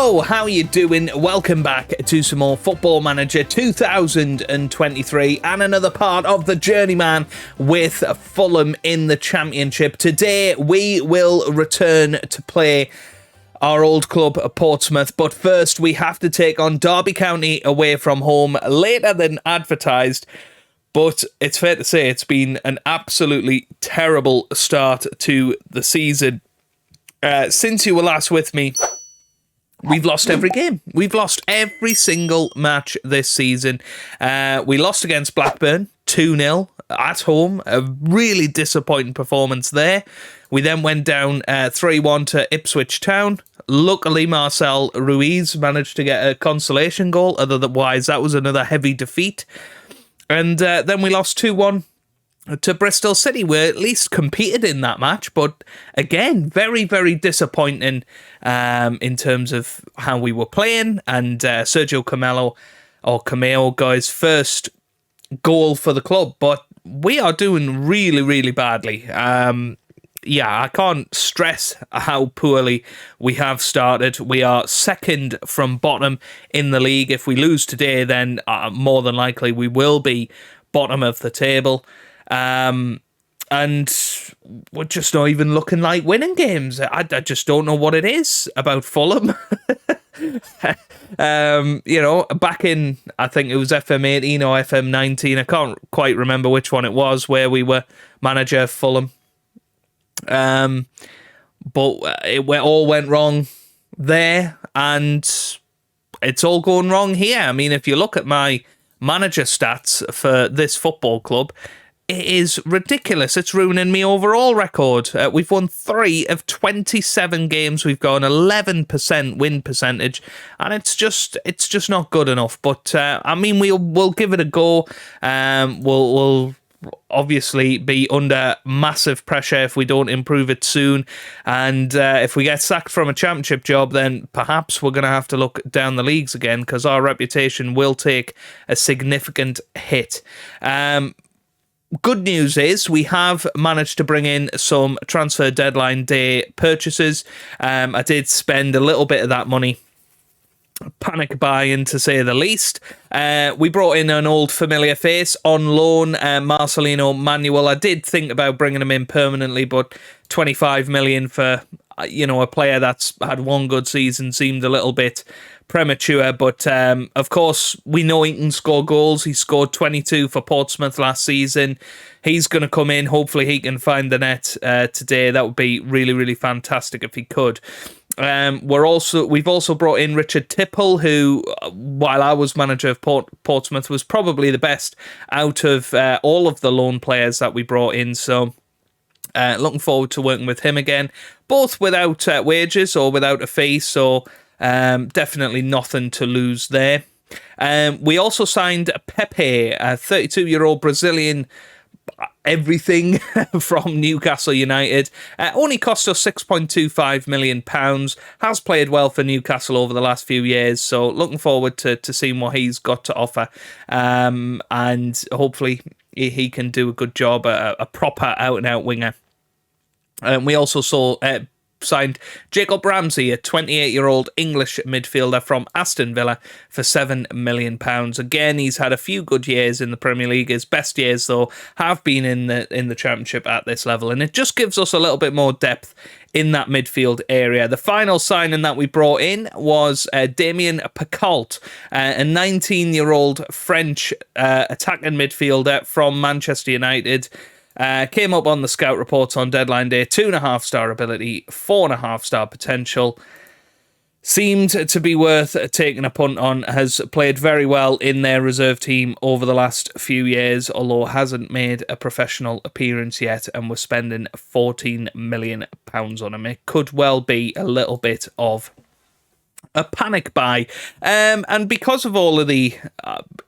Hello, how are you doing? Welcome back to some more Football Manager 2023 and another part of the Journeyman with Fulham in the Championship. Today we will return to play our old club, Portsmouth, but first we have to take on Derby County away from home later than advertised. But it's fair to say it's been an absolutely terrible start to the season. Since you were last with me, we've lost every game. We've lost every single match this season. We lost against Blackburn 2-0 at home. A really disappointing performance there. We then went down 3-1 to Ipswich Town. Luckily, Marcel Ruiz managed to get a consolation goal. Otherwise, that was another heavy defeat. And then we lost 2-1 to Bristol City. We at least competed in that match, but again, very, very disappointing in terms of how we were playing. And Sergio Cameo, guys, first goal for the club, but we are doing really, really badly. I can't stress how poorly we have started. We are second from bottom in the league. If we lose today, then more than likely we will be bottom of the table. And we're just not even looking like winning games. I just don't know what it is about Fulham. Back in, I think it was FM18 or FM19, I can't quite remember which one it was, where we were manager of Fulham. But it all went wrong there, and it's all going wrong here. I mean, if you look at my manager stats for this football club, it is ridiculous. It's ruining me overall record. We've won 3 of 27 games. We've got an 11% win percentage, and it's just not good enough. But I mean, we'll give it a go. We'll obviously be under massive pressure if we don't improve it soon, and if we get sacked from a championship job, then perhaps we're going to have to look down the leagues again, because our reputation will take a significant hit. Good news is we have managed to bring in some transfer deadline day purchases. I did spend a little bit of that money panic buying, to say the least. We brought in an old familiar face on loan, Marcelino Manuel. I did think about bringing him in permanently, but 25 million for a player that's had one good season seemed a little bit premature. But of course, we know he can score goals. He scored 22 for Portsmouth last season. He's going to come in. Hopefully he can find the net today. That would be really, really fantastic if he could. We've also brought in Richard Tipple, who, while I was manager of Portsmouth, was probably the best out of all of the loan players that we brought in. So looking forward to working with him again, both without wages or without a fee. So definitely nothing to lose there. We also signed Pepe, a 32-year-old Brazilian everything from Newcastle United. Only cost us £6.25 million. Has played well for Newcastle over the last few years, so looking forward to seeing what he's got to offer, and hopefully he can do a good job, a proper out-and-out winger. We also signed Jacob Ramsey, a 28-year-old English midfielder from Aston Villa, for £7 million. Again, he's had a few good years in the Premier League. His best years, though, have been in the Championship at this level, and it just gives us a little bit more depth in that midfield area. The final signing that we brought in was Damien Picault, a 19-year-old French attacking midfielder from Manchester United. Came up on the scout reports on deadline day. 2.5-star ability, 4.5-star potential. Seemed to be worth taking a punt on. Has played very well in their reserve team over the last few years, although hasn't made a professional appearance yet, and we're spending £14 million on him. It could well be a little bit of a panic buy. And because of all of the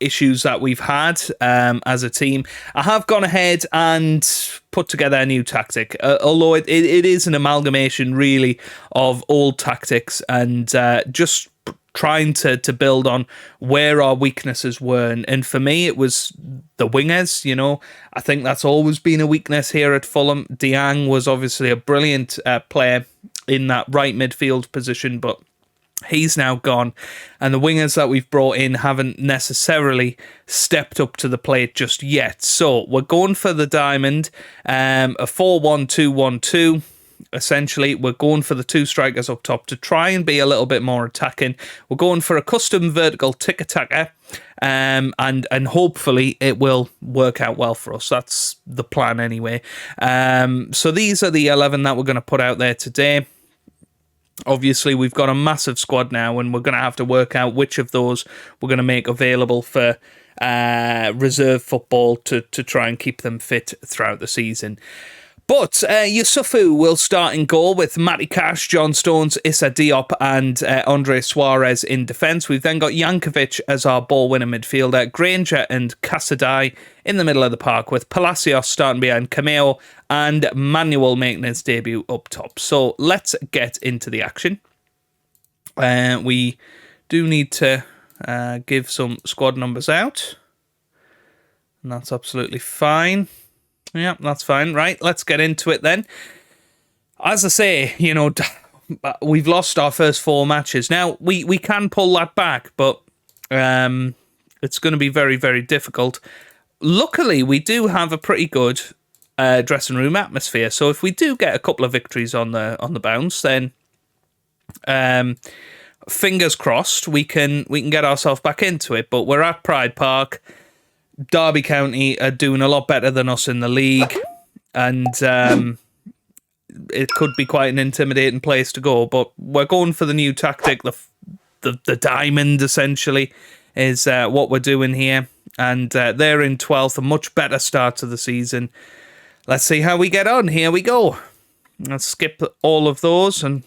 issues that we've had as a team, I have gone ahead and put together a new tactic, although it is an amalgamation really of old tactics and just trying to build on where our weaknesses were. And for me, it was the wingers. I think that's always been a weakness here at Fulham. Diang was obviously a brilliant player in that right midfield position, but He's now gone, and the wingers that we've brought in haven't necessarily stepped up to the plate just yet. So we're going for the diamond, a 4-1-2-1-2. Essentially, we're going for the two strikers up top to try and be a little bit more attacking. We're going for a custom vertical tick-attacker, and hopefully it will work out well for us. That's the plan anyway. So these are the 11 that we're going to put out there today. Obviously, we've got a massive squad now, and we're going to have to work out which of those we're going to make available for reserve football to try and keep them fit throughout the season. But Yusufu will start in goal with Matty Cash, John Stones, Issa Diop and Andre Suarez in defence. We've then got Jankovic as our ball-winner midfielder, Granger and Casadei in the middle of the park, with Palacios starting behind Cameo and Manuel making his debut up top. So let's get into the action. We do need to give some squad numbers out, and that's absolutely fine. Yeah, that's fine. Right, let's get into it then. As I say, we've lost our first 4 matches. Now, we can pull that back, but it's going to be very, very difficult. Luckily, we do have a pretty good dressing room atmosphere. So if we do get a couple of victories on the bounce, then fingers crossed we can get ourselves back into it. But we're at Pride Park. Derby County are doing a lot better than us in the league, and it could be quite an intimidating place to go. But we're going for the new tactic. The diamond, essentially, is what we're doing here. And they're in 12th, a much better start to the season. Let's see how we get on. Here we go. Let's skip all of those and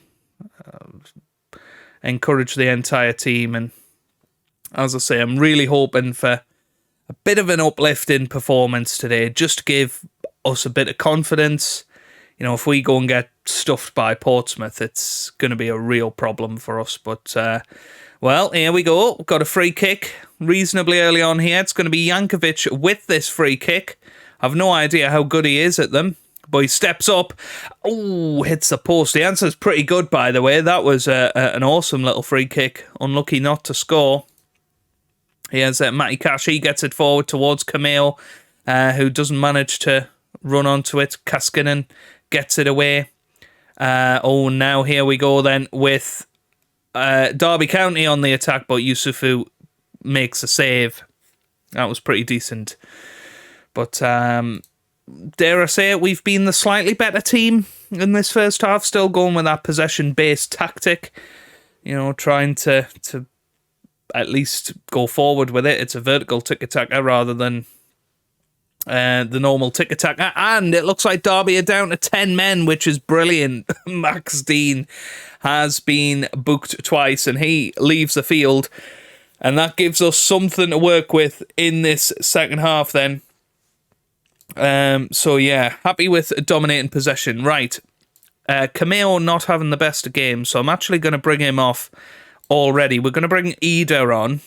encourage the entire team. And as I say, I'm really hoping for a bit of an uplift in performance today, just to give us a bit of confidence. If we go and get stuffed by Portsmouth, it's going to be a real problem for us. But, well, here we go. We've got a free kick reasonably early on here. It's going to be Jankovic with this free kick. I've no idea how good he is at them, but he steps up. Oh, hits the post. The answer's pretty good, by the way. That was an awesome little free kick. Unlucky not to score. Here's Matty Cash. He gets it forward towards Cameo, who doesn't manage to run onto it. Kaskinen gets it away. Now here we go then with Derby County on the attack, but Yusufu makes a save. That was pretty decent. But dare I say it, we've been the slightly better team in this first half, still going with that possession-based tactic, trying to at least go forward with it. It's a vertical tick-attacker rather than the normal tick-attacker. And it looks like Derby are down to 10 men, which is brilliant. Max Dean has been booked twice and he leaves the field. And that gives us something to work with in this second half then. So yeah, happy with dominating possession. Right. Cameo not having the best of games, so I'm actually going to bring him off already. We're going to bring Ida on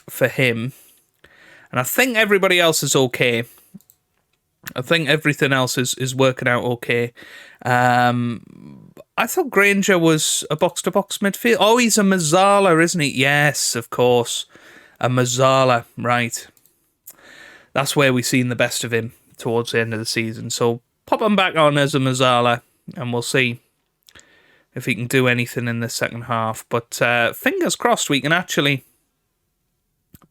for him. And I think everybody else is okay. I think everything else is working out okay. I thought Granger was a box-to-box midfield. Oh, he's a Mazzala, isn't he? Yes, of course. A Mazzala, right. That's where we've seen the best of him towards the end of the season. So pop him back on as a Mazzala and we'll see if he can do anything in the second half. But fingers crossed we can actually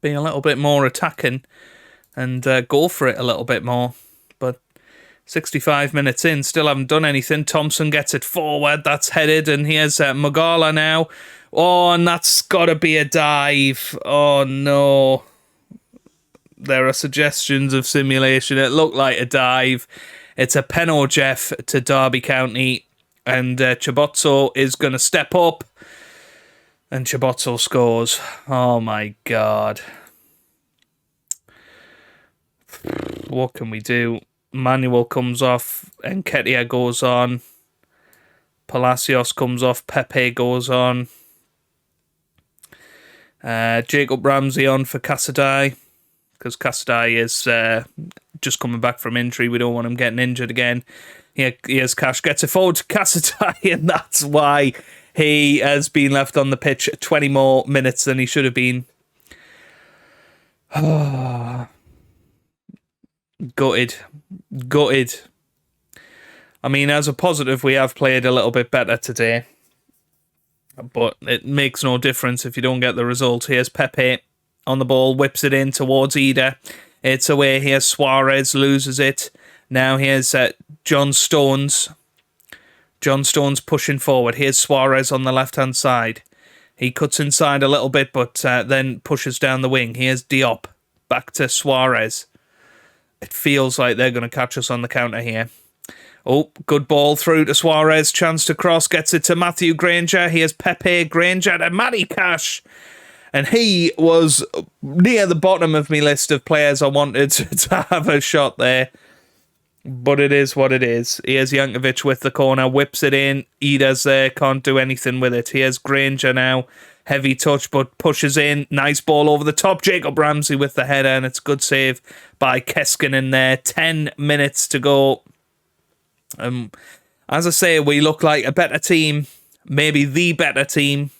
be a little bit more attacking and go for it a little bit more. But 65 minutes in, still haven't done anything. Thompson gets it forward, that's headed, and here's Magala now. Oh, and that's got to be a dive. Oh, no. There are suggestions of simulation. It looked like a dive. It's a Penno Jeff to Derby County. And Chibozzo is going to step up. And Chibozzo scores. Oh, my God. What can we do? Manuel comes off. Nketiah goes on. Palacios comes off. Pepe goes on. Jacob Ramsey on for Casadei. Because Casadei is just coming back from injury. We don't want him getting injured again. Here's Cash, gets it forward to Casadei, and that's why He has been left on the pitch 20 more minutes than he should have been. Gutted. I mean, as a positive, we have played a little bit better today. But it makes no difference if you don't get the result. Here's Pepe on the ball, whips it in towards Ida. It's away. Here's Suarez, loses it. Now here's John Stones. John Stones pushing forward. Here's Suarez on the left-hand side. He cuts inside a little bit, but then pushes down the wing. Here's Diop. Back to Suarez. It feels like they're going to catch us on the counter here. Oh, good ball through to Suarez. Chance to cross. Gets it to Matthew Granger. Here's Pepe Granger to Matty Cash. And he was near the bottom of my list of players I wanted to have a shot there. But it is what it is. Here's Jankovic with the corner. Whips it in. Ida's there. Can't do anything with it. Here's Granger now. Heavy touch, but pushes in. Nice ball over the top. Jacob Ramsey with the header. And it's a good save by Keskinen there. 10 minutes to go. As I say, we look like a better team. Maybe the better team.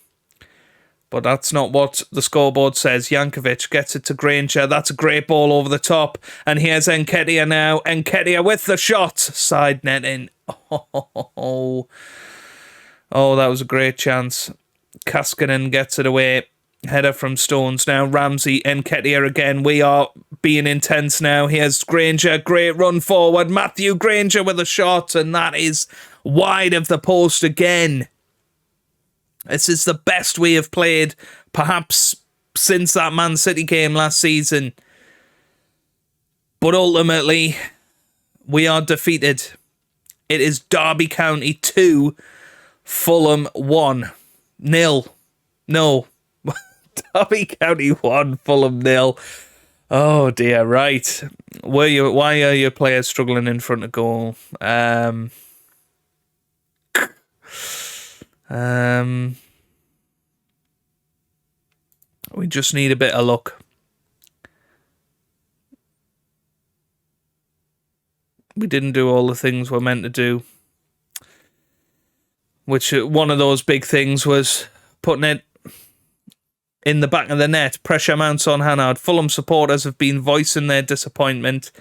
But that's not what the scoreboard says. Jankovic gets it to Granger. That's a great ball over the top. And here's Nketiah now. Nketiah with the shot. Side netting. Oh, that was a great chance. Kaskinen gets it away. Header from Stones now. Ramsey, Nketiah again. We are being intense now. Here's Granger. Great run forward. Matthew Granger with a shot. And that is wide of the post again. This is the best we have played, perhaps since that Man City game last season. But ultimately, we are defeated. It is Derby County 2, Fulham 1. Nil. No. Derby County 1, Fulham 0. Oh dear, right. Why are your players struggling in front of goal? We just need a bit of luck. We didn't do all the things we're meant to do. Which one of those big things was putting it in the back of the net. Pressure mounts on Hannard. Fulham supporters have been voicing their disappointment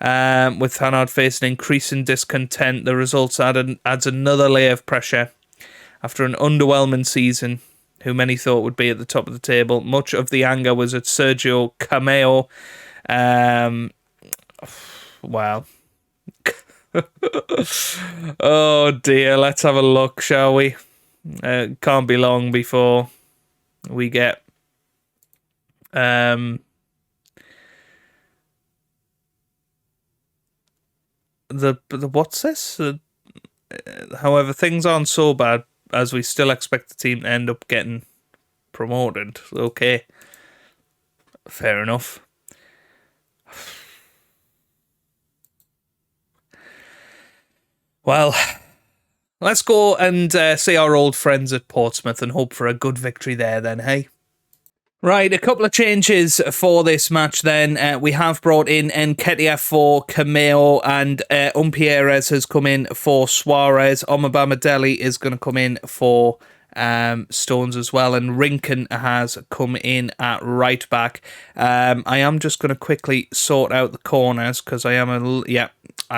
with Hannard facing increasing discontent. The results adds another layer of pressure. After an underwhelming season, who many thought would be at the top of the table, much of the anger was at Sergio Cameo. Wow. Oh dear, let's have a look, shall we? Can't be long before we get the what's this? However, things aren't so bad, as we still expect the team to end up getting promoted. Okay. Fair enough. Well, let's go and see our old friends at Portsmouth and hope for a good victory there then, hey? Right, a couple of changes for this match then. We have brought in Nketiah for Cameo, and Umpierrez has come in for Suarez. Omabamidele is going to come in for Stones as well, and Rinken has come in at right back. I am just going to quickly sort out the corners because I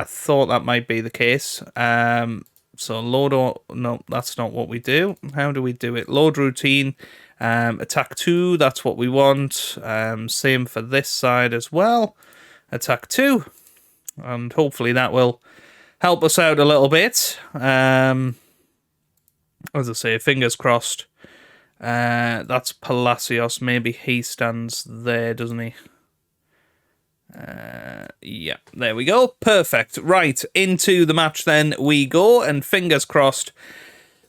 thought that might be the case. So no, that's not what we do. How do we do it? Load routine. Attack 2, that's what we want. Same for this side as well. Attack 2. And hopefully that will help us out a little bit. As I say, fingers crossed. That's Palacios. Maybe he stands there, doesn't he? Yeah, there we go. Perfect. Right, into the match then we go. And fingers crossed,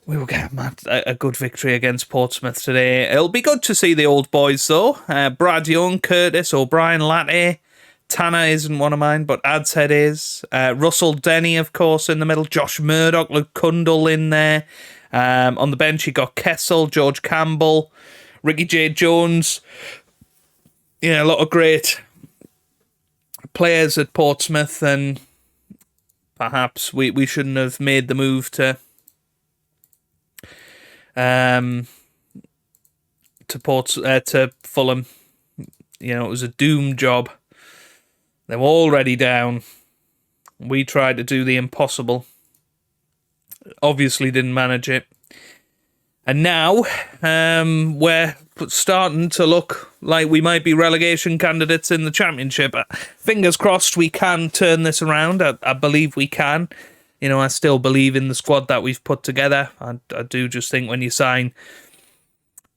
we will get a good victory against Portsmouth today. It'll be good to see the old boys, though. Brad Young, Curtis, O'Brien, Latte. Tanner isn't one of mine, but Adshead is. Russell Denny, of course, in the middle. Josh Murdoch, Luke Kundle in there. On the bench, you got Kessel, George Campbell, Ricky J. Jones. Yeah, a lot of great players at Portsmouth, and perhaps we shouldn't have made the move to to Fulham. You know, it was a doom job. They were already down. We tried to do the impossible. Obviously didn't manage it. And now we're starting to look like we might be relegation candidates in the Championship. Fingers crossed we can turn this around. I believe we can. You know, I still believe in the squad that we've put together. I do just think when you sign,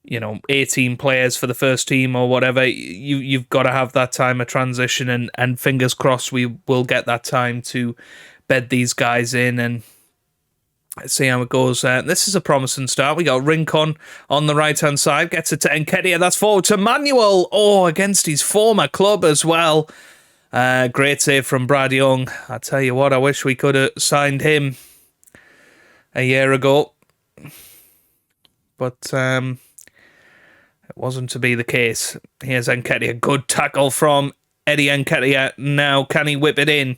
18 players for the first team or whatever, you've got to have that time of transition, and fingers crossed we will get that time to bed these guys in and see how it goes. This is a promising start. We got Rincon on the right-hand side, gets it to Nketiah, that's forward to Manuel, against his former club as well. Great save from Brad Young. I tell you what, I wish we could have signed him a year ago, but it wasn't to be the case. Here's Nketiah. Good tackle from Eddie Nketiah. Now, can he whip it in?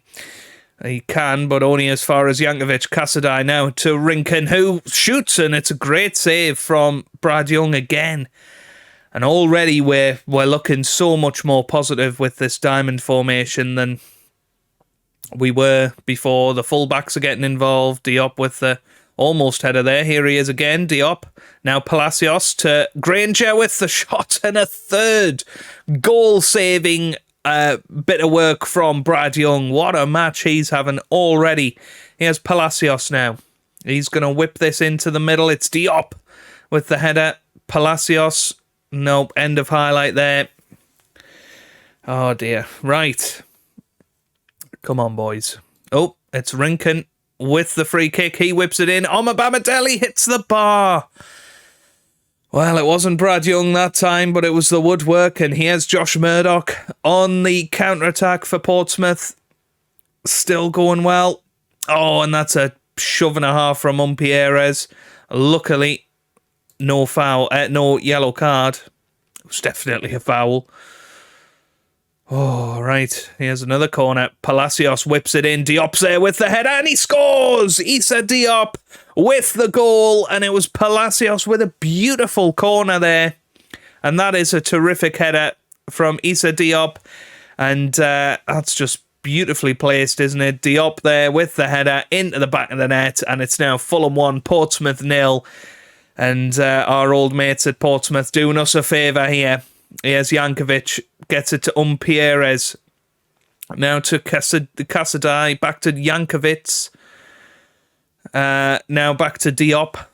He can, but only as far as Jankovic. Casadei now to Rincon, who shoots, and it's a great save from Brad Young again. And already we're looking so much more positive with this diamond formation than we were before. The fullbacks are getting involved. Diop with the almost header there. Here he is again, Diop. Now Palacios to Granger with the shot, and a third goal-saving bit of work from Brad Young. What a match he's having already. Here's Palacios now. He's going to whip this into the middle. It's Diop with the header. Palacios. Nope, end of highlight there. Oh dear. Right. Come on, boys. Oh, it's Rincon with the free kick. He whips it in. Omabamidele hits the bar. Well, it wasn't Brad Young that time, but it was the woodwork. And here's Josh Murdoch on the counter-attack for Portsmouth. Still going well. Oh, and that's a shove and a half from Umpierrez. Luckily, no foul, no yellow card. It was definitely a foul. Oh, right. Here's another corner. Palacios whips it in. Diop's there with the header, and he scores! Issa Diop with the goal, and it was Palacios with a beautiful corner there. And that is a terrific header from Issa Diop. And that's just beautifully placed, isn't it? Diop there with the header into the back of the net, and it's now Fulham 1, Portsmouth 0. And our old mates at Portsmouth doing us a favour here. Here's Jankovic, gets it to Umpierrez. Now to Casadei, back to Jankovic. Now back to Diop.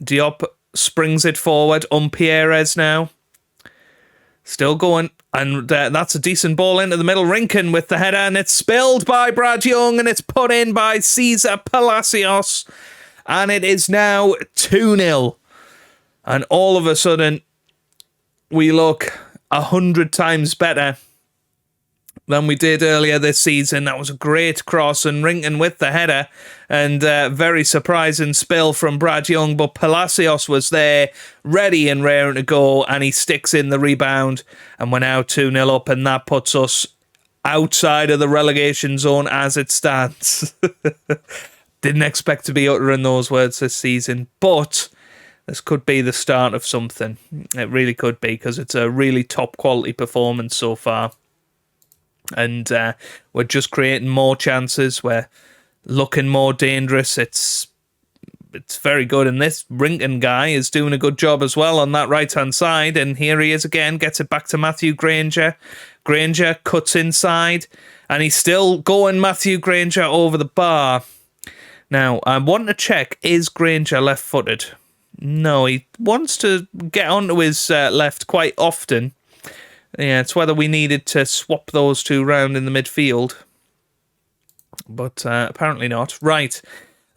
Diop springs it forward. Umpierrez now. Still going. And that's a decent ball into the middle. Rincon with the header, and it's spilled by Brad Young, and it's put in by Cesar Palacios. And it is now 2-0. And all of a sudden, we look 100 times better than we did earlier this season. That was a great cross, and Rincon with the header, and very surprising spill from Brad Young, but Palacios was there, ready and raring to go, and he sticks in the rebound, and we're now 2-0 up, and that puts us outside of the relegation zone as it stands. Didn't expect to be uttering those words this season, but this could be the start of something. It really could be, because it's a really top quality performance so far. And we're just creating more chances. We're looking more dangerous. It's very good. And this Rincon guy is doing a good job as well on that right-hand side. And here he is again, gets it back to Matthew Granger. Granger cuts inside, and he's still going Matthew Granger over the bar. Now, I want to check, is Granger left-footed? No, he wants to get onto his left quite often. Yeah, it's whether we needed to swap those two round in the midfield. But apparently not. Right,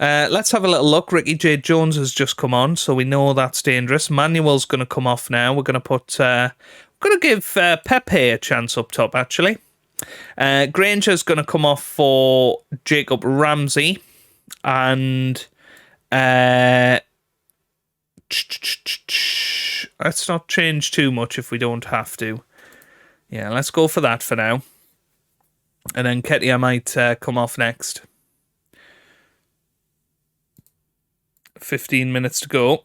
let's have a little look. Ricky J. Jones has just come on, so we know that's dangerous. Manuel's going to come off now. We're going to put... we're going to give Pepe a chance up top, actually. Granger's going to come off for Jacob Ramsey. And... let's not change too much if we don't have to. Yeah, let's go for that for now. And then Nketiah might come off next. 15 minutes to go.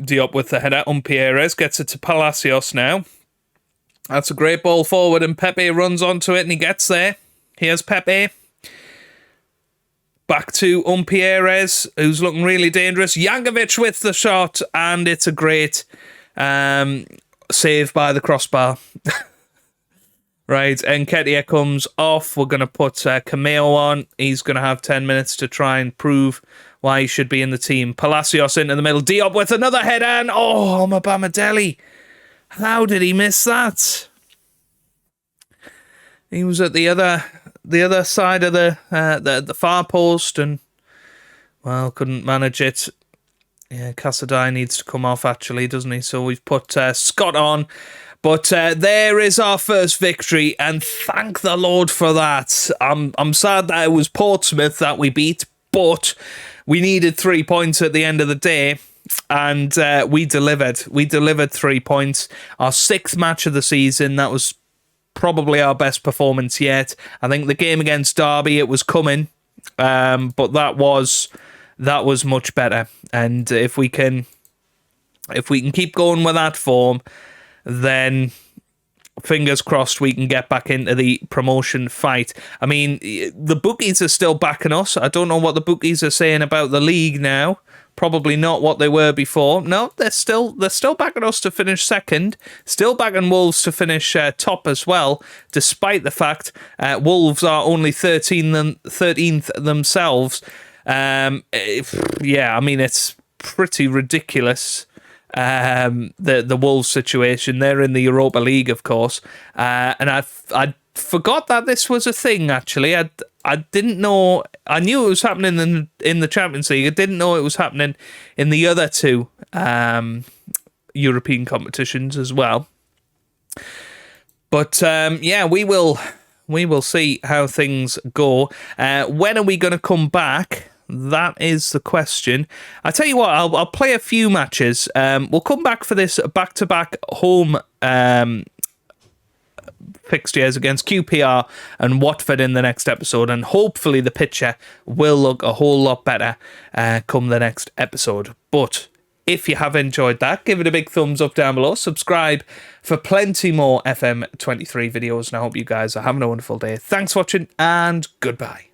Diop with the header. Umpierrez gets it to Palacios now. That's a great ball forward, and Pepe runs onto it, and he gets there. Here's Pepe. Back to Umpierrez, who's looking really dangerous. Jankovic with the shot, and it's a great save by the crossbar. Right, Nketiah comes off. We're going to put Cameo on. He's going to have 10 minutes to try and prove why he should be in the team. Palacios into the middle. Diop with another header, and Mabamadeli. How did he miss that? He was at the other side of the far post and, well, couldn't manage it. Yeah, Casadei needs to come off, actually, doesn't he? So we've put Scott on. But there is our first victory, and thank the Lord for that. I'm sad that it was Portsmouth that we beat, but we needed 3 points at the end of the day, and we delivered. We delivered 3 points. Our 6th match of the season. That was probably our best performance yet. I think the game against Derby, it was coming, but that was much better. And if we can keep going with that form, then fingers crossed we can get back into the promotion fight. I mean, the bookies are still backing us. I don't know what the bookies are saying about the league now. Probably not what they were before. No, they're still backing us to finish second. Still backing Wolves to finish top as well, despite the fact Wolves are only 13th themselves. Yeah, I mean, it's pretty ridiculous. The Wolves situation. They're in the Europa League, of course, and I forgot that this was a thing. Actually, I didn't know. I knew it was happening in the Champions League. I didn't know it was happening in the other two European competitions as well. But yeah, we will see how things go. When are we going to come back? That is the question. I tell you what, I'll play a few matches. We'll come back for this back-to-back home fixtures against QPR and Watford in the next episode, and hopefully the picture will look a whole lot better come the next episode. But if you have enjoyed that, give it a big thumbs up down below. Subscribe for plenty more FM23 videos, and I hope you guys are having a wonderful day. Thanks for watching, and goodbye.